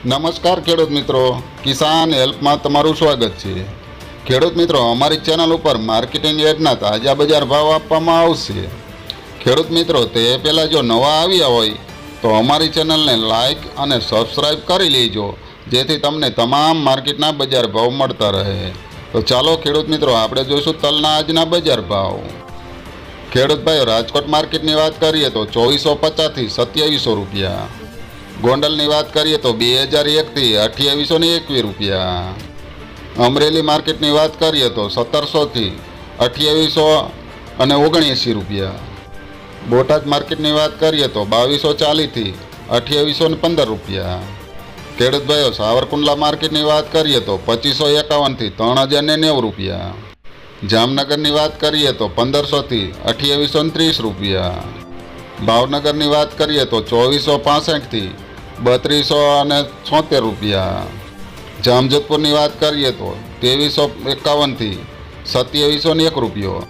નમસ્કાર ખેડૂત મિત્રો, કિસાન હેલ્પમાં તમારું સ્વાગત છે। ખેડૂત મિત્રો, અમારી ચેનલ ઉપર માર્કેટિંગ યાર્ડના તાજા બજાર ભાવ આપવામાં આવશે। ખેડૂત મિત્રો, તે પહેલાં જો નવા આવ્યા હોય તો અમારી ચેનલને લાઇક અને સબસ્ક્રાઈબ કરી લેજો, જેથી તમને તમામ માર્કેટના બજાર ભાવ મળતા રહે। તો ચાલો ખેડૂત મિત્રો, આપણે જોઈશું તલના આજના બજાર ભાવ। ખેડૂત ભાઈઓ, રાજકોટ માર્કેટની વાત કરીએ તો 2450 થી 2700 રૂપિયા। ગોંડલની વાત કરીએ તો 2001 થી 2821 રૂપિયા। અમરેલી માર્કેટની વાત કરીએ તો 1700 થી 2879 રૂપિયા। બોટાદ માર્કેટની વાત કરીએ તો 2240 થી 2815 રૂપિયા। ખેડૂત ભાઈઓ, સાવરકુંડલા માર્કેટની વાત કરીએ તો 2551 થી 3090 રૂપિયા। જામનગરની વાત કરીએ તો 1500 થી 2830 રૂપિયા। ભાવનગરની વાત કરીએ તો 2465 થી 3276 રૂપિયા। જામજોધપુરની વાત કરીએ તો 2351 થી 2701 રૂપિયો।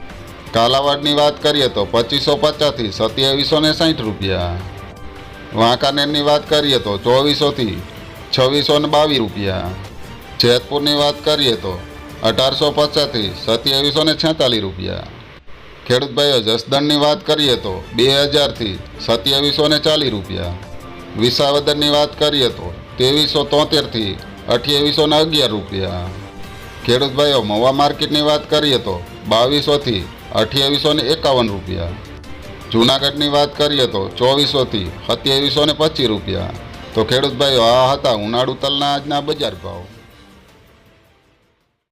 કાલાવાડની વાત કરીએ તો 2550 થી 2760 રૂપિયા। વાંકાનેરની વાત કરીએ તો 2400 થી 2622 રૂપિયા। જેતપુરની વાત કરીએ તો 1850 થી 2746 રૂપિયા। ખેડૂત ભાઈઓ, જસદણની વાત કરીએ તો 2000 થી 2740 રૂપિયા। વિસાવદરની વાત કરીએ તો 2373 થી 2811 રૂપિયા। ખેડૂત ભાઈઓ, મવા માર્કેટની વાત કરીએ તો 2200 થી 2851 રૂપિયા। જૂનાગઢની વાત કરીએ તો 2400 થી 2725 રૂપિયા। તો ખેડૂત ભાઈઓ, આ હતા ઉનાળુ તલના આજના બજાર ભાવ।